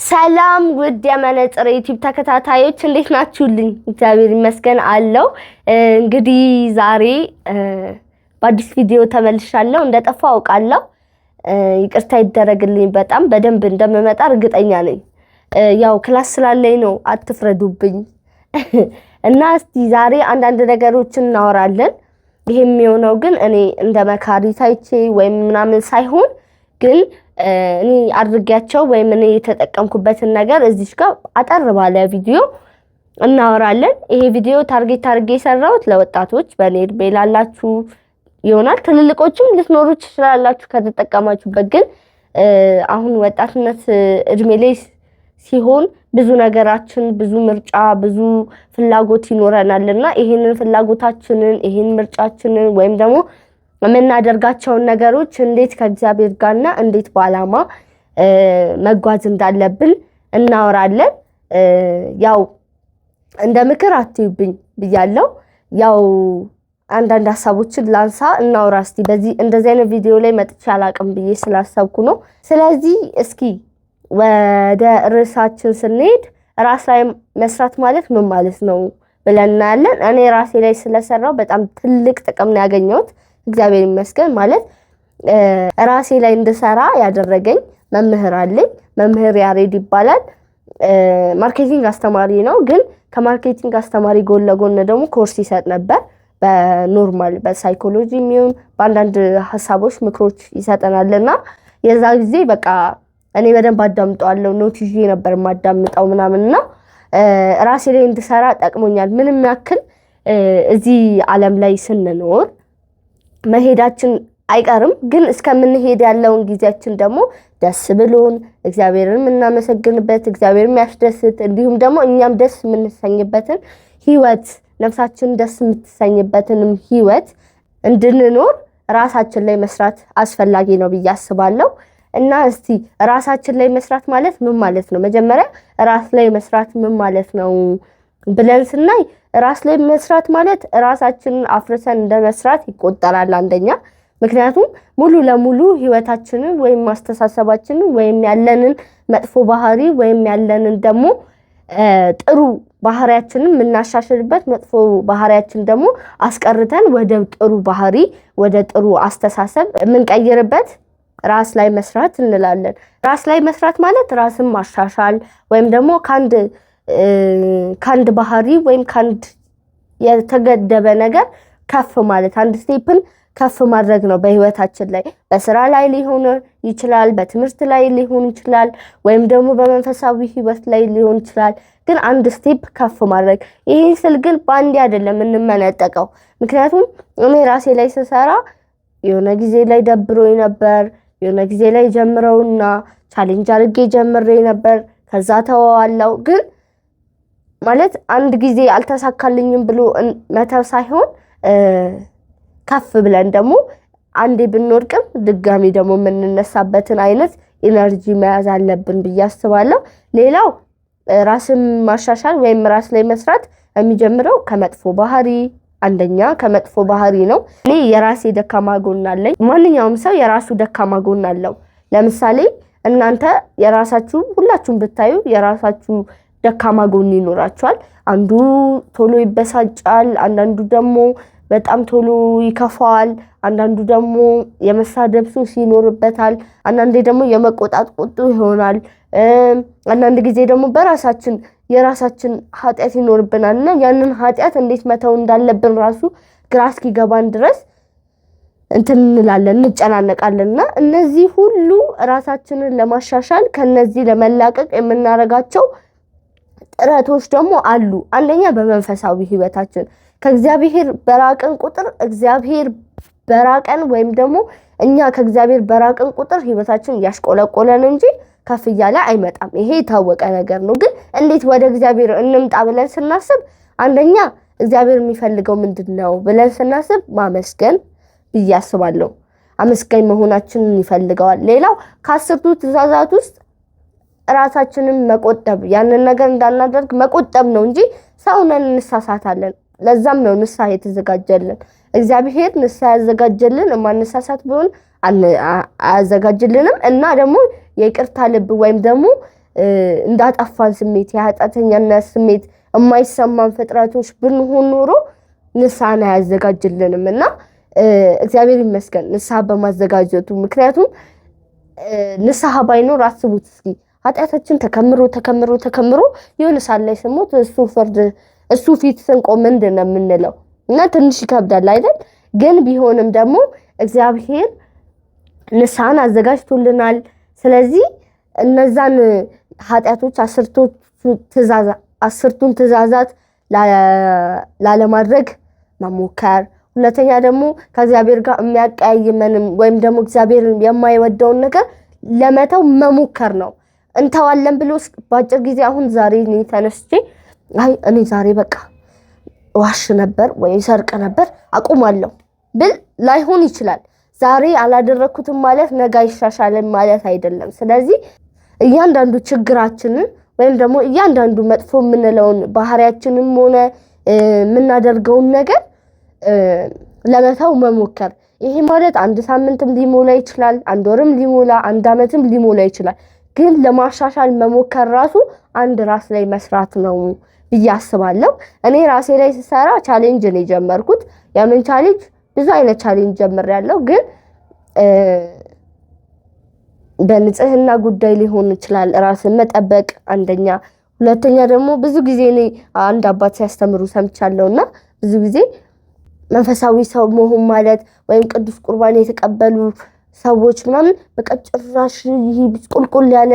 ሰላም ውድ የመነጽር ዩቲዩብ ተከታታዮች እንዴት ናችሁልኝ? እግዚአብሔር ይመስገን አለው። እንግዲህ ዛሬ በአዲስ ቪዲዮ ተመልሻለሁ። እንደጠፋው አውቃለሁ። ይቅርታ ይደረግልኝ። በጣም በደንብ እንደምመጣ እርግጠኛ ነኝ። ያው ክላስ ስላለኝ ነው፣ አትፍረዱብኝ። እና እስቲ ዛሬ አንዳንድ ነገሮችን እናወራለን። ይሄም የሆነው ግን እኔ እንደ መካሪ ታይቼ ወይም ምናምን ሳይሆን ግን እኔ አድርጌያቸው ወይም እኔ የተጠቀምኩበትን ነገር እዚች ጋር አጠር ባለ ቪዲዮ እናወራለን። ይሄ ቪዲዮ ታርጌት አድርጌ የሰራሁት ለወጣቶች በኔ እድሜ ላላችሁ ይሆናል። ትልልቆችም ልትኖሩ ትችላላችሁ ከተጠቀማችሁበት። ግን አሁን ወጣትነት እድሜ ላይ ሲሆን ብዙ ነገራችን፣ ብዙ ምርጫ፣ ብዙ ፍላጎት ይኖረናልና ይሄንን ፍላጎታችንን ይሄን ምርጫችንን ወይም ደግሞ የምናደርጋቸውን ነገሮች እንዴት ከእግዚአብሔር ጋርና እንዴት በዓላማ መጓዝ እንዳለብን እናወራለን። ያው እንደ ምክር አትዩብኝ ብያለሁ። ያው አንዳንድ ሀሳቦችን ላንሳ እናውራ እስቲ። በዚህ እንደዚህ አይነት ቪዲዮ ላይ መጥቼ አላቅም ብዬ ስላሰብኩ ነው። ስለዚህ እስኪ ወደ ርዕሳችን ስንሄድ ራስ ላይ መስራት ማለት ምን ማለት ነው ብለን እናያለን። እኔ ራሴ ላይ ስለሰራው በጣም ትልቅ ጥቅም ነው ያገኘሁት። እግዚአብሔር ይመስገን። ማለት ራሴ ላይ እንድሰራ ያደረገኝ መምህር አለኝ። መምህር ያሬድ ይባላል። ማርኬቲንግ አስተማሪ ነው። ግን ከማርኬቲንግ አስተማሪ ጎን ለጎን ደግሞ ኮርስ ይሰጥ ነበር። በኖርማል በሳይኮሎጂ የሚሆን በአንዳንድ ሀሳቦች ምክሮች ይሰጠናልና የዛ ጊዜ በቃ እኔ በደንብ አዳምጠዋለሁ። ኖት ይዤ ነበር የማዳምጠው ምናምንና ራሴ ላይ እንድሰራ ጠቅሞኛል። ምንም ያክል እዚህ ዓለም ላይ ስንኖር መሄዳችን አይቀርም። ግን እስከምንሄድ ያለውን ጊዜያችን ደግሞ ደስ ብሎን እግዚአብሔርን የምናመሰግንበት፣ እግዚአብሔርን የሚያስደስት እንዲሁም ደግሞ እኛም ደስ የምንሰኝበትን ህይወት፣ ነፍሳችን ደስ የምትሰኝበትንም ህይወት እንድንኖር ራሳችን ላይ መስራት አስፈላጊ ነው ብዬ አስባለሁ። እና እስቲ ራሳችን ላይ መስራት ማለት ምን ማለት ነው? መጀመሪያ ራስ ላይ መስራት ምን ማለት ነው ብለን ስናይ ራስ ላይ መስራት ማለት ራሳችንን አፍርሰን እንደመስራት ይቆጠራል። አንደኛ ምክንያቱም ሙሉ ለሙሉ ህይወታችንን ወይም ማስተሳሰባችንን ወይም ያለንን መጥፎ ባህሪ ወይም ያለንን ደግሞ ጥሩ ባህሪያችንን የምናሻሽልበት፣ መጥፎ ባህሪያችን ደግሞ አስቀርተን ወደ ጥሩ ባህሪ ወደ ጥሩ አስተሳሰብ የምንቀይርበት ራስ ላይ መስራት እንላለን። ራስ ላይ መስራት ማለት ራስን ማሻሻል ወይም ደግሞ ካንድ ባህሪ ወይም ካንድ የተገደበ ነገር ከፍ ማለት፣ አንድ ስቴፕን ከፍ ማድረግ ነው በህይወታችን ላይ። በስራ ላይ ሊሆን ይችላል፣ በትምህርት ላይ ሊሆን ይችላል፣ ወይም ደግሞ በመንፈሳዊ ህይወት ላይ ሊሆን ይችላል። ግን አንድ ስቴፕ ከፍ ማድረግ። ይህን ስል ግን በአንዴ አይደለም እንመነጠቀው። ምክንያቱም እኔ ራሴ ላይ ስሰራ የሆነ ጊዜ ላይ ደብሮኝ ነበር። የሆነ ጊዜ ላይ ጀምረውና ቻሌንጅ አድርጌ ጀምሬ ነበር። ከዛ ተወዋለው። ግን ማለት አንድ ጊዜ አልተሳካልኝም ብሎ መተው ሳይሆን ከፍ ብለን ደግሞ አንዴ ብንወድቅም ድጋሚ ደግሞ የምንነሳበትን አይነት ኢነርጂ መያዝ አለብን ብዬ አስባለሁ። ሌላው ራስን ማሻሻል ወይም ራስ ላይ መስራት የሚጀምረው ከመጥፎ ባህሪ፣ አንደኛ ከመጥፎ ባህሪ ነው። እኔ የራሴ ደካማ ጎን አለኝ። ማንኛውም ሰው የራሱ ደካማ ጎን አለው። ለምሳሌ እናንተ የራሳችሁ ሁላችሁም ብታዩ የራሳችሁ ደካማ ጎን ይኖራችኋል። አንዱ ቶሎ ይበሳጫል፣ አንዳንዱ ደግሞ በጣም ቶሎ ይከፋዋል፣ አንዳንዱ ደግሞ የመሳደብ ሱስ ይኖርበታል፣ አንዳንዴ ደግሞ የመቆጣት ቁጡ ይሆናል። አንዳንድ ጊዜ ደግሞ የራሳችን ኃጢአት ይኖርብናል እና ያንን ኃጢአት እንዴት መተው እንዳለብን ራሱ ግራ እስኪገባን ድረስ እንላለን፣ እንጨናነቃለንና እነዚህ ሁሉ ራሳችንን ለማሻሻል ከነዚህ ለመላቀቅ የምናረጋቸው ጥረቶች ደግሞ አሉ። አንደኛ በመንፈሳዊ ህይወታችን ከእግዚአብሔር በራቀን ቁጥር እግዚአብሔር በራቀን ወይም ደግሞ እኛ ከእግዚአብሔር በራቀን ቁጥር ህይወታችን ያሽቆለቆለን እንጂ ከፍ እያለ አይመጣም። ይሄ የታወቀ ነገር ነው። ግን እንዴት ወደ እግዚአብሔር እንምጣ ብለን ስናስብ አንደኛ እግዚአብሔር የሚፈልገው ምንድነው ብለን ስናስብ ማመስገን ብዬ አስባለሁ። አመስጋኝ መሆናችንን ይፈልገዋል። ሌላው ከ10ቱ ትእዛዛት ውስጥ ራሳችንን መቆጠብ፣ ያንን ነገር እንዳናደርግ መቆጠብ ነው እንጂ ሰውነን እንሳሳታለን። ለዛም ነው ንስሐ የተዘጋጀልን። እግዚአብሔር ንስሐ ያዘጋጀልን ማንሳሳት ቢሆን አያዘጋጅልንም። እና ደግሞ የይቅርታ ልብ ወይም ደግሞ እንዳጠፋን ስሜት የኃጢአተኛነት ስሜት የማይሰማን ፍጥረቶች ብንሆን ኖሮ ንስሐን አያዘጋጅልንም እና እግዚአብሔር ይመስገን ንስሐ በማዘጋጀቱ። ምክንያቱም ንስሐ ባይኖር አስቡት እስኪ ኃጢአታችን ተከምሮ የሆነ ሰዓት ላይ ስሞት እሱ ፊት ስንቆም ምንድን ነው የምንለው? እና ትንሽ ይከብዳል አይደል? ግን ቢሆንም ደግሞ እግዚአብሔር ንስሐን አዘጋጅቶልናል። ስለዚህ እነዛን ኃጢአቶች አስርቱን ትእዛዛት ላለማድረግ መሞከር፣ ሁለተኛ ደግሞ ከእግዚአብሔር ጋር የሚያቀያይመንም ወይም ደግሞ እግዚአብሔር የማይወደውን ነገር ለመተው መሞከር ነው። እንተዋለን ብሎ በአጭር ጊዜ አሁን ዛሬ እኔ ተነስቼ እኔ ዛሬ በቃ ዋሽ ነበር ወይ ሰርቅ ነበር አቁማለሁ ብል ላይሆን ይችላል። ዛሬ አላደረኩትም ማለት ነገ ይሻሻልን ማለት አይደለም። ስለዚህ እያንዳንዱ ችግራችንን ወይም ደግሞ እያንዳንዱ መጥፎ የምንለውን ባህሪያችንም ሆነ የምናደርገውን ነገር ለመተው መሞከር። ይሄ ማለት አንድ ሳምንትም ሊሞላ ይችላል፣ አንድ ወርም ሊሞላ፣ አንድ ዓመትም ሊሞላ ይችላል። ግን ለማሻሻል መሞከር ራሱ አንድ ራስ ላይ መስራት ነው ብዬ አስባለሁ። እኔ ራሴ ላይ ስሰራ ቻሌንጅ ነው የጀመርኩት። ያንን ቻሌንጅ ብዙ አይነት ቻሌንጅ ጀምሬያለሁ። ግን በንጽህና ጉዳይ ሊሆን ይችላል፣ ራስን መጠበቅ አንደኛ። ሁለተኛ ደግሞ ብዙ ጊዜ እኔ አንድ አባት ሲያስተምሩ ሰምቻለሁና ብዙ ጊዜ መንፈሳዊ ሰው መሆን ማለት ወይም ቅዱስ ቁርባን የተቀበሉ ሰዎች ምናምን በቃ ጭራሽ ይሄ ብስቁልቁል ያለ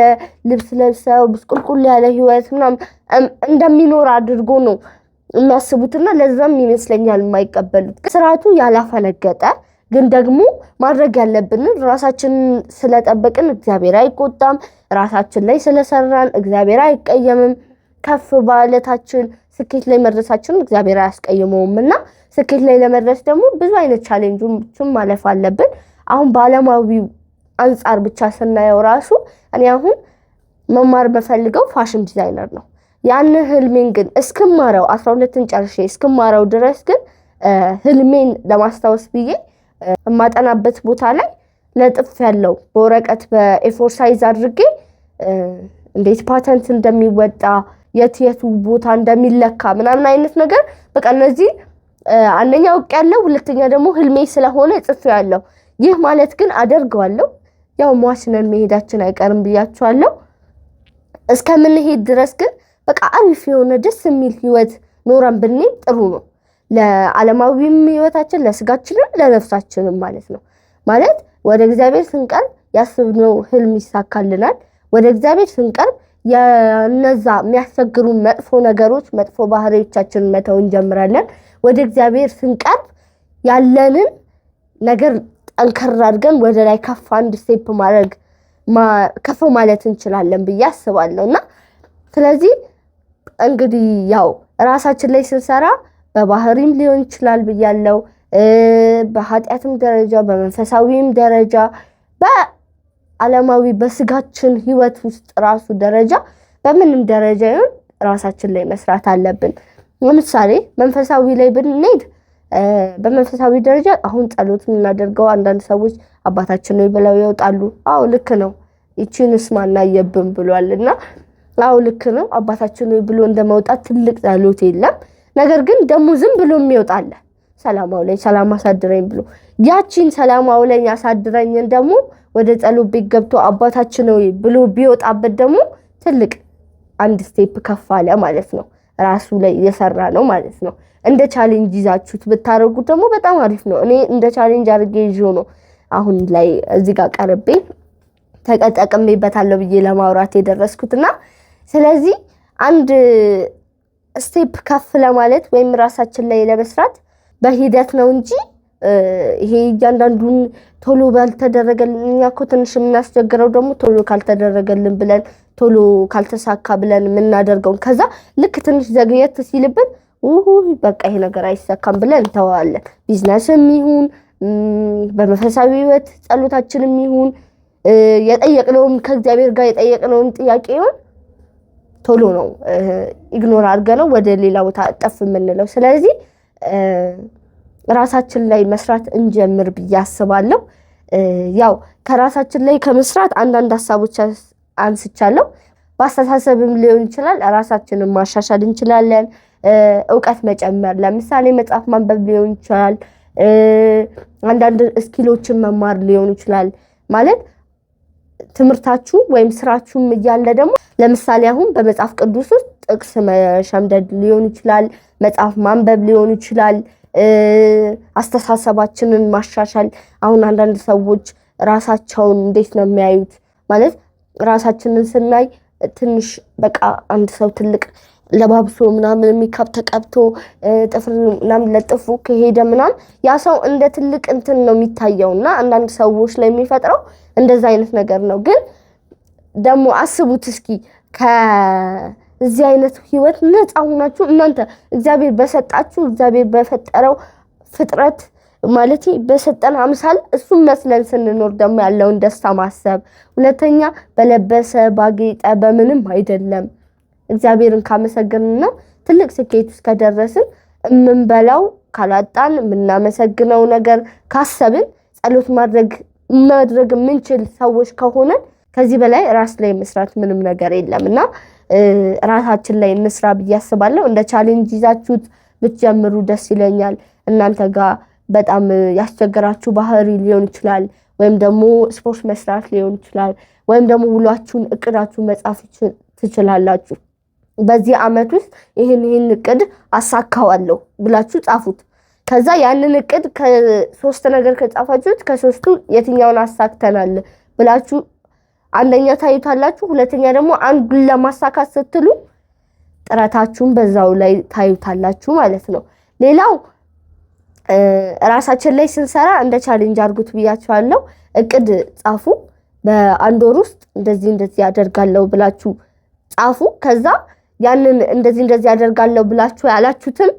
ልብስ ለብሰው ብስቁልቁል ያለ ህይወት ምናምን እንደሚኖር አድርጎ ነው የሚያስቡትና ለዛም ይመስለኛል የማይቀበሉት። ስርዓቱ ያላፈነገጠ ግን ደግሞ ማድረግ ያለብንን ራሳችንን ስለጠበቅን እግዚአብሔር አይቆጣም። ራሳችን ላይ ስለሰራን እግዚአብሔር አይቀየምም። ከፍ ባለታችን ስኬት ላይ መድረሳችን እግዚአብሔር አያስቀይመውምና ስኬት ላይ ለመድረስ ደግሞ ብዙ አይነት ቻሌንጆችን ማለፍ አለብን። አሁን በዓለማዊው አንፃር ብቻ ስናየው ራሱ እኔ አሁን መማር በፈልገው ፋሽን ዲዛይነር ነው። ያን ህልሜን ግን እስክማረው 12ን ጨርሼ እስክማረው ድረስ ግን ህልሜን ለማስታወስ ብዬ የማጠናበት ቦታ ላይ ለጥፍ ያለው በወረቀት በኤ4 ሳይዝ አድርጌ እንዴት ፓተንት እንደሚወጣ የቱ ቦታ እንደሚለካ ምናምን አይነት ነገር በቃ እነዚህ አንደኛ አውቄያለሁ፣ ሁለተኛ ደግሞ ህልሜ ስለሆነ ጽፌያለሁ። ይህ ማለት ግን አደርገዋለሁ። ያው ሟችነን መሄዳችን አይቀርም ብያችኋለሁ። እስከምንሄድ ድረስ ግን በቃ አሪፍ የሆነ ደስ የሚል ህይወት ኖረን ብንሄድ ጥሩ ነው። ለዓለማዊም ህይወታችን ለስጋችንም ለነፍሳችንም ማለት ነው። ማለት ወደ እግዚአብሔር ስንቀርብ ያስብነው ህልም ይሳካልናል። ወደ እግዚአብሔር ስንቀርብ የነዛ የሚያስቸግሩን መጥፎ ነገሮች መጥፎ ባህሪዎቻችንን መተው እንጀምራለን። ወደ እግዚአብሔር ስንቀርብ ያለንን ነገር ጠንከር አድርገን ወደ ላይ ከፍ አንድ ስቴፕ ከፍ ማለት እንችላለን ብዬ አስባለሁና ስለዚህ እንግዲህ ያው ራሳችን ላይ ስንሰራ በባህሪም ሊሆን ይችላል ብያለሁ፣ በኃጢአትም ደረጃ በመንፈሳዊም ደረጃ በዓለማዊ በስጋችን ህይወት ውስጥ ራሱ ደረጃ በምንም ደረጃ ይሁን ራሳችን ላይ መስራት አለብን። ለምሳሌ መንፈሳዊ ላይ ብንሄድ በመንፈሳዊ ደረጃ አሁን ጸሎት የምናደርገው አንዳንድ ሰዎች አባታችን ነው ብለው ይወጣሉ። አዎ ልክ ነው፣ ይቺንስ ማናየብን ብሏልና አዎ ልክ ነው። አባታችን ነው ብሎ እንደመውጣት ትልቅ ጸሎት የለም። ነገር ግን ደግሞ ዝም ብሎ የሚወጣለ ሰላማው ላይ ሰላም አሳድረኝ ብሎ ያቺን ሰላማው ላይ ያሳድረኝን ደግሞ ወደ ጸሎት ቤት ገብቶ አባታችን ነው ብሎ ቢወጣበት ደግሞ ትልቅ አንድ ስቴፕ ከፍ አለ ማለት ነው። ራሱ ላይ እየሰራ ነው ማለት ነው። እንደ ቻሌንጅ ይዛችሁት ብታረጉት ደግሞ በጣም አሪፍ ነው። እኔ እንደ ቻሌንጅ አድርጌ ይዤው ነው አሁን ላይ እዚህ ጋር ቀርቤ ተጠቅሜበታለሁ ብዬ ለማውራት የደረስኩትና ስለዚህ አንድ ስቴፕ ከፍ ለማለት ወይም ራሳችን ላይ ለመስራት በሂደት ነው እንጂ ይሄ እያንዳንዱን ቶሎ ባልተደረገልን እኛ እኮ ትንሽ የምናስቸግረው ደግሞ ቶሎ ካልተደረገልን ብለን ቶሎ ካልተሳካ ብለን የምናደርገው ከዛ ልክ ትንሽ ዘግየት ሲልብን በቃ ይሄ ነገር አይሳካም ብለን እንተዋለን። ቢዝነስም ይሁን በመንፈሳዊ ህይወት ጸሎታችንም ይሁን የጠየቅነውም ከእግዚአብሔር ጋር የጠየቅነውም ጥያቄ ይሁን ቶሎ ነው ኢግኖር አድርገነው ወደ ሌላ ቦታ ጠፍ የምንለው። ስለዚህ ራሳችን ላይ መስራት እንጀምር ብዬ አስባለሁ። ያው ከራሳችን ላይ ከመስራት አንዳንድ ሀሳቦች አንስቻለሁ። በአስተሳሰብም ሊሆን ይችላል ራሳችንን ማሻሻል እንችላለን ዕውቀት መጨመር ለምሳሌ መጽሐፍ ማንበብ ሊሆን ይችላል አንዳንድ ስኪሎችን መማር ሊሆን ይችላል ማለት ትምርታችሁ ወይም ስራችሁም እያለ ደግሞ ለምሳሌ አሁን በመጽሐፍ ቅዱስ ውስጥ ጥቅስ መሸምደድ ሊሆን ይችላል መጽሐፍ ማንበብ ሊሆን ይችላል አስተሳሰባችንን ማሻሻል አሁን አንዳንድ ሰዎች ራሳቸውን እንዴት ነው የሚያዩት ማለት ራሳችንን ስናይ ትንሽ በቃ አንድ ሰው ትልቅ ለባብሶ ምናምን ሜካፕ ተቀብቶ ጥፍር ምናምን ለጥፎ ከሄደ ምናምን ያ ሰው እንደ ትልቅ እንትን ነው የሚታየውና አንዳንድ ሰዎች ላይ የሚፈጥረው እንደዛ አይነት ነገር ነው ግን ደግሞ አስቡት እስኪ ከዚህ አይነት ህይወት ነፃ ሆናችሁ እናንተ እግዚአብሔር በሰጣችሁ እግዚአብሔር በፈጠረው ፍጥረት ማለት በሰጠን አምሳል እሱም መስለን ስንኖር ደግሞ ያለውን ደስታ ማሰብ ሁለተኛ በለበሰ ባጌጠ በምንም አይደለም እግዚአብሔርን ካመሰግንና ትልቅ ስኬት ውስጥ ከደረስን እንበላው ካላጣን ምናመሰግነው ነገር ካሰብን ጸሎት ማድረግ ምንችል ሰዎች ከሆነ ከዚህ በላይ ራስ ላይ መስራት ምንም ነገር የለምና ራሳችን ላይ እንስራ በያስባለሁ እንደ ቻሌንጅ ይዛችሁት ብትጀምሩ ደስ ይለኛል እናንተ ጋር በጣም ያስቸገራችሁ ባህሪ ሊሆን ይችላል ወይም ደግሞ ስፖርት መስራት ሊሆን ይችላል ወይም ደግሞ ውሏችሁን እቅዳችሁን መጻፍ ትችላላችሁ በዚህ አመት ውስጥ ይሄን እቅድ አሳካዋለሁ ብላችሁ ጻፉት ከዛ ያንን እቅድ ከሶስት ነገር ከጻፋችሁት ከሶስቱ የትኛውን አሳክተናል ብላችሁ አንደኛ ታዩታላችሁ ሁለተኛ ደግሞ አንዱን ለማሳካት ስትሉ ጥረታችሁን በዛው ላይ ታዩታላችሁ ማለት ነው ሌላው ራሳችን ላይ ስንሰራ እንደ ቻሌንጅ አድርጉት ብያችኋለሁ እቅድ ጻፉ በአንድ ወር ውስጥ እንደዚህ ያደርጋለሁ ብላችሁ ጻፉ ከዛ ያንን እንደዚህ ያደርጋለሁ ብላችሁ ያላችሁትን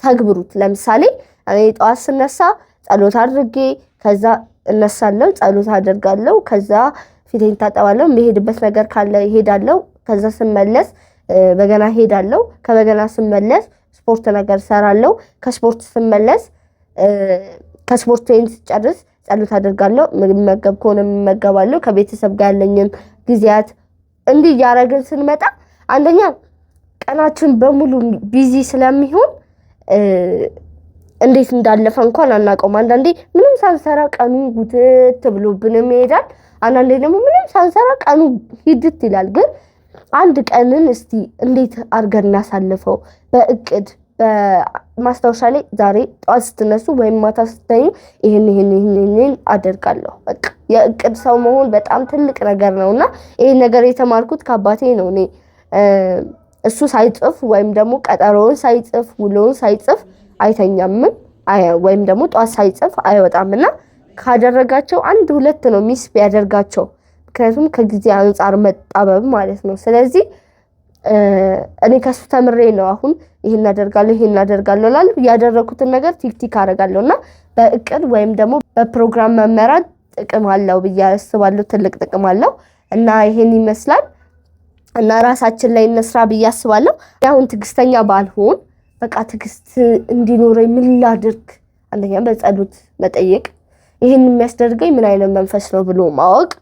ተግብሩት ለምሳሌ እኔ ጧት ስነሳ ጸሎት አድርጌ ከዛ እነሳለሁ ጸሎት አደርጋለሁ ከዛ ፊቴን ታጠባለሁ መሄድበት ነገር ካለ ሄዳለሁ ከዛ ስመለስ በገና ሄዳለሁ ከበገና ስመለስ ስፖርት ነገር ሰራለሁ ከስፖርት ስመለስ ከስፖርቴን ስጨርስ ጸሎት አደርጋለሁ መገብ ከሆነ መገባለሁ ከቤተሰብ ጋር ያለኝን ጊዜያት እንዲህ ያረጋግን ስንመጣ አንደኛ ቀናችን በሙሉ ቢዚ ስለሚሆን እንዴት እንዳለፈ እንኳን አናውቀውም አንዳንዴ ምንም ሳንሰራ ቀኑ ጉትት ብሎብን ይሄዳል አንዳንዴ ደግሞ ምንም ሳንሰራ ቀኑ ሂድት ይላል ግን አንድ ቀንን እስቲ እንዴት አርገን እናሳልፈው በእቅድ በማስታወሻ ላይ ዛሬ ጧት ስትነሱ ወይም ማታ ስትተኙ ይሄን አደርጋለሁ በቃ የእቅድ ሰው መሆን በጣም ትልቅ ነገር ነውና ይሄን ነገር የተማርኩት ከአባቴ ነው እኔ እሱ ሳይጽፍ ወይም ደግሞ ቀጠሮውን ሳይጽፍ ውሎውን ሳይጽፍ አይተኛም ወይም ደግሞ ጧት ሳይጽፍ አይወጣምና ካደረጋቸው አንድ ሁለት ነው ሚስ ቢያደርጋቸው ምክንያቱም ከጊዜ አንፃር መጣበብ ማለት ነው ስለዚህ እኔ ከሱ ተምሬ ነው አሁን ይሄን አደርጋለሁ ላል ያደረኩትን ነገር ቲክቲክ አደርጋለሁና በእቅድ ወይም ደግሞ በፕሮግራም መመራት ጥቅም አለው በያስባለሁ ትልቅ ጥቅም አለው እና ይሄን ይመስላል እና ራሳችን ላይ እንስራ በያስባለሁ ያሁን ትግስተኛ ባልሆን በቃ ትግስት እንዲኖረኝ ምን ላድርግ አንደኛ በጸሎት መጠየቅ ይሄን የሚያስደርገኝ ምን አይነት መንፈስ ነው ብሎ ማወቅ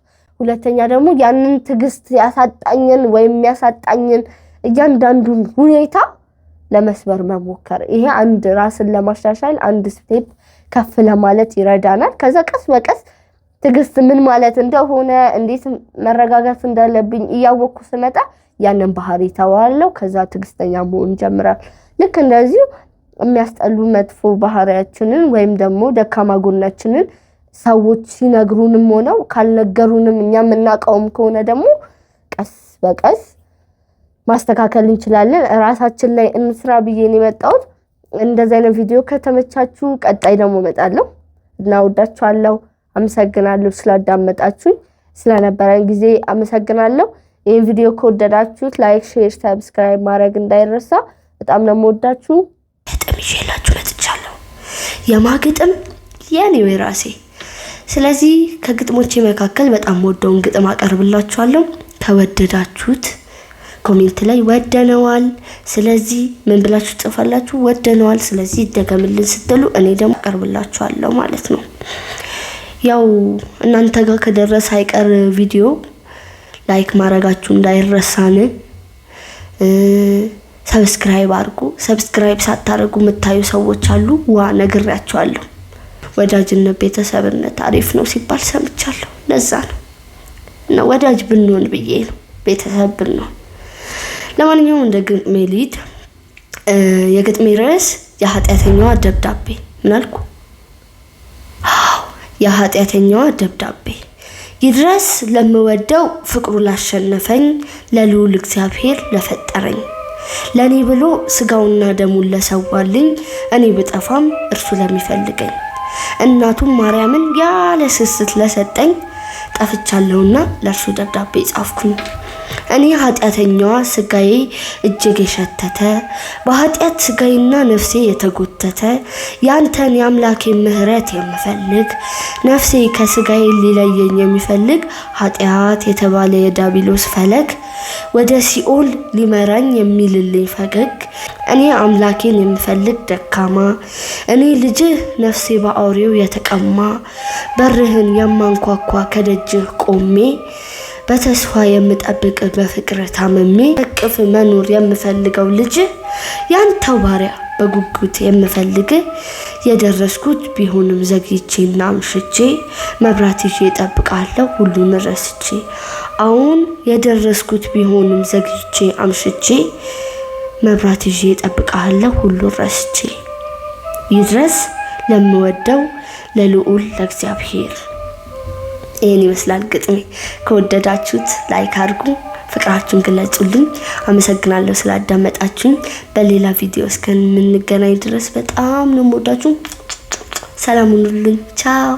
ሁለተኛ ደግሞ ያንን ትግስት ያሳጣኝን ወይም የሚያሳጣኝን እያንዳንዱን ሁኔታ ለመስበር መሞከር ይሄ አንድ ራስን ለማሻሻል አንድ ስቴፕ ከፍ ለማለት ይረዳናል ከዛ ቀስ በቀስ ትግስት ምን ማለት እንደሆነ እንዴት መረጋጋት እንዳለብኝ እያወቅኩ ስመጣ ያንን ባህሪ ተዋለው ከዛ ትግስተኛ መሆን ጀምራል ልክ እንደዚህ የሚያስጠሉ መጥፎ ባህሪያችንን ወይም ደግሞ ደካማ ጎናችንን ሰዎች ሲነግሩንም ሆነው ካልነገሩንም እኛ የምናቀውም ከሆነ ደግሞ ቀስ በቀስ ማስተካከል እንችላለን ራሳችን ላይ እንስራ ብዬን የመጣሁት እንደዚህ አይነት ቪዲዮ ከተመቻችሁ ቀጣይ ደግሞ እመጣለሁ እና ወዳችኋለሁ አመሰግናለሁ ስላዳመጣችሁኝ ስለነበረን ጊዜ አመሰግናለሁ ይሄን ቪዲዮ ከወደዳችሁት ላይክ ሼር ሰብስክራይብ ማድረግ እንዳይረሳ በጣም ነው የምወዳችሁ ግጥም ይዤላችሁ መጥቻለሁ የማግጥም የኔው የራሴ ስለዚህ ከግጥሞቼ መካከል በጣም ወደውን ግጥም አቀርብላችኋለሁ ከወደዳችሁት ኮሜንት ላይ ወደነዋል ስለዚህ ምን ብላችሁ ጽፋላችሁ ወደነዋል ስለዚህ ደገምልን ስትሉ እኔ ደግሞ አቀርብላችኋለሁ ማለት ነው ያው እናንተ ጋር ከደረሰ አይቀር ቪዲዮ ላይክ ማድረጋችሁ እንዳይረሳን። ሰብስክራይብ አድርጉ። ሰብስክራይብ ሳታደርጉ የምታዩ ሰዎች አሉ። ነግራችኋለሁ። ወዳጅነት ቤተሰብነት አሪፍ ነው ሲባል ሰምቻለሁ። ለዛ ነው ወዳጅ ብንሆን ብዬ ነው ቤተሰብ ብንሆን። ለማንኛውም እንደ ግጥሜ ልሂድ። የግጥሜ ርዕስ የኃጢአተኛዋ ደብዳቤ። ምን አልኩ? የኃጢአተኛዋ ደብዳቤ። ይድረስ ለምወደው ፍቅሩ ላሸነፈኝ ለልዑል እግዚአብሔር ለፈጠረኝ ለኔ ብሎ ስጋውና ደሙን ለሰዋልኝ እኔ ብጠፋም እርሱ ለሚፈልገኝ እናቱም ማርያምን ያለ ስስት ለሰጠኝ ጠፍቻለሁና ለእርሱ ደብዳቤ ጻፍኩኝ። እኔ ኃጢአተኛዋ ስጋዬ እጅግ የሸተተ በኃጢአት ስጋዬና ነፍሴ የተጎተተ ያንተን የአምላኬ ምሕረት የምፈልግ ነፍሴ ከስጋዬ ሊለየኝ የሚፈልግ ኃጢአት የተባለ የዳቢሎስ ፈለግ ወደ ሲኦል ሊመራኝ የሚልልኝ ፈገግ እኔ አምላኬን የምፈልግ ደካማ እኔ ልጅህ ነፍሴ በአውሬው የተቀማ በርህን የማንኳኳ ከደጅህ ቆሜ በተስፋ የምጠብቅ በፍቅር ታመሜ እቅፍ መኖር የምፈልገው ልጅ ያንተው ባሪያ በጉጉት የምፈልግ የደረስኩት ቢሆንም ዘግይቼና አምሽቼ መብራት ይዤ እጠብቃለሁ ሁሉን ረስቼ። አሁን የደረስኩት ቢሆንም ዘግይቼ አምሽቼ መብራት ይዤ እጠብቃለሁ ሁሉን ረስቼ። ይድረስ ለምወደው ለልዑል ለእግዚአብሔር። ይሄን ይመስላል ግጥሜ። ከወደዳችሁት ላይክ አድርጉ፣ ፍቅራችሁን ግለጹልኝ። አመሰግናለሁ ስላዳመጣችሁኝ። በሌላ ቪዲዮ እስከምንገናኝ ድረስ በጣም ነው የምወዳችሁ። ሰላም ሁኑልኝ። ቻው